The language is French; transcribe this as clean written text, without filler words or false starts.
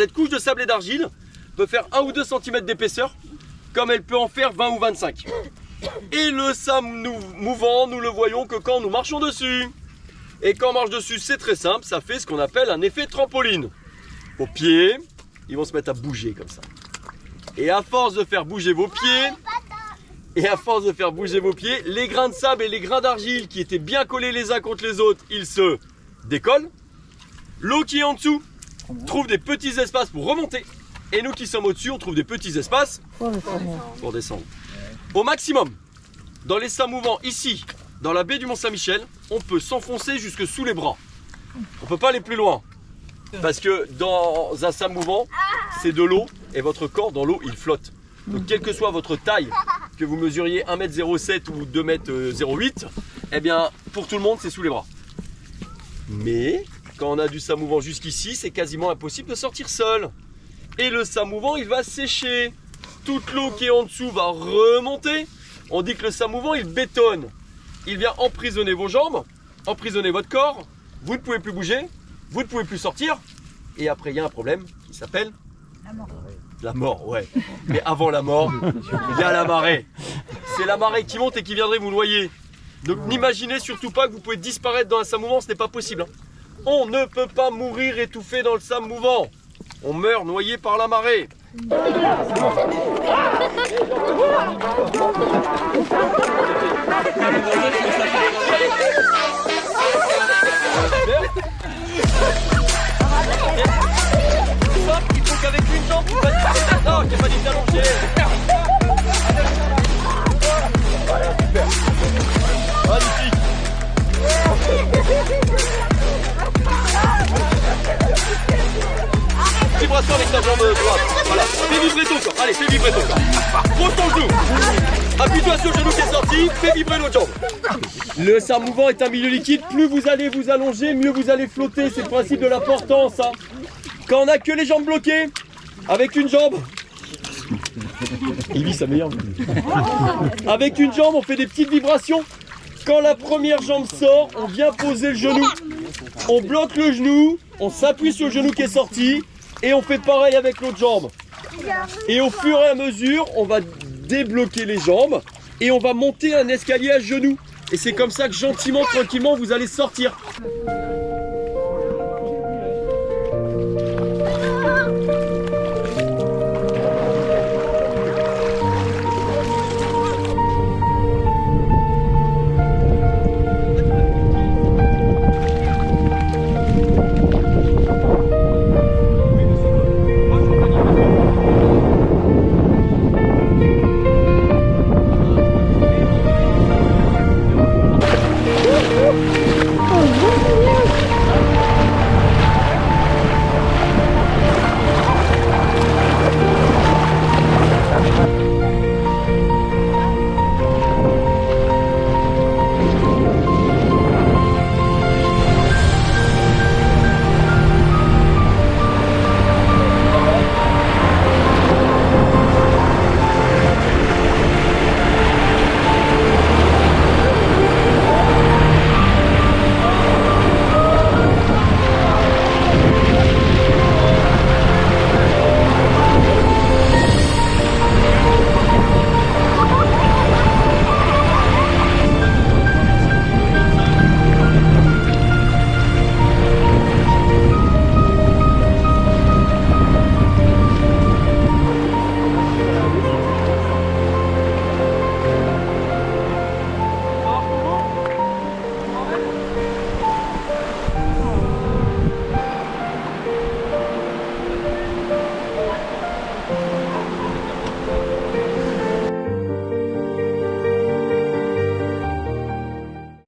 Cette couche de sable et d'argile peut faire 1 ou 2 cm d'épaisseur, comme elle peut en faire 20 ou 25. Et le sable mouvant, nous le voyons que quand nous marchons dessus. Et quand on marche dessus, c'est très simple, ça fait ce qu'on appelle un effet trampoline. Vos pieds, ils vont se mettre à bouger comme ça. Et à force de faire bouger vos pieds, les grains de sable et les grains d'argile qui étaient bien collés les uns contre les autres, ils se décollent. L'eau qui est en dessous trouve des petits espaces pour remonter. Et nous qui sommes au-dessus, on trouve des petits espaces pour descendre. Au maximum, dans les sables mouvants, ici, dans la baie du Mont-Saint-Michel, on peut s'enfoncer jusque sous les bras. On ne peut pas aller plus loin. Parce que dans un sable mouvant, c'est de l'eau et votre corps dans l'eau, il flotte. Donc quelle que soit votre taille, que vous mesuriez 1m07 ou 2m08, eh bien pour tout le monde c'est sous les bras. Mais quand on a du sable mouvant jusqu'ici, c'est quasiment impossible de sortir seul. Et le sable mouvant, il va sécher. Toute l'eau qui est en dessous va remonter. On dit que le sable mouvant, il bétonne. Il vient emprisonner vos jambes, emprisonner votre corps. Vous ne pouvez plus bouger, vous ne pouvez plus sortir. Et après, il y a un problème qui s'appelle la mort. La mort, ouais. Mais avant la mort, il y a la marée. C'est la marée qui monte et qui viendrait vous noyer. Donc n'imaginez surtout pas que vous pouvez disparaître dans un sable mouvant, ce n'est pas possible. On ne peut pas mourir étouffé dans le sable mouvant. On meurt noyé par la marée. Il faut qu'avec une jambe, tu fasses... Non, t'es pas dit d'allonger. Voilà, super. Magnifique. Vibration avec ta jambe droite. Voilà. Fais vibrer ton corps. Allez, fais vibrer ton corps. Pose ton genou. Appuie-toi sur le genou qui est sorti. Fais vibrer l'autre jambe. Le sable mouvant est un milieu liquide. Plus vous allez vous allonger, mieux vous allez flotter. C'est le principe de la portance. Hein. Quand on n'a que les jambes bloquées, avec une jambe, il vit sa meilleure vie. Avec une jambe, on fait des petites vibrations. Quand la première jambe sort, on vient poser le genou. On bloque le genou, on s'appuie sur le genou qui est sorti et on fait pareil avec l'autre jambe. Et au fur et à mesure, on va débloquer les jambes et on va monter un escalier à genoux. Et c'est comme ça que gentiment, tranquillement, vous allez sortir.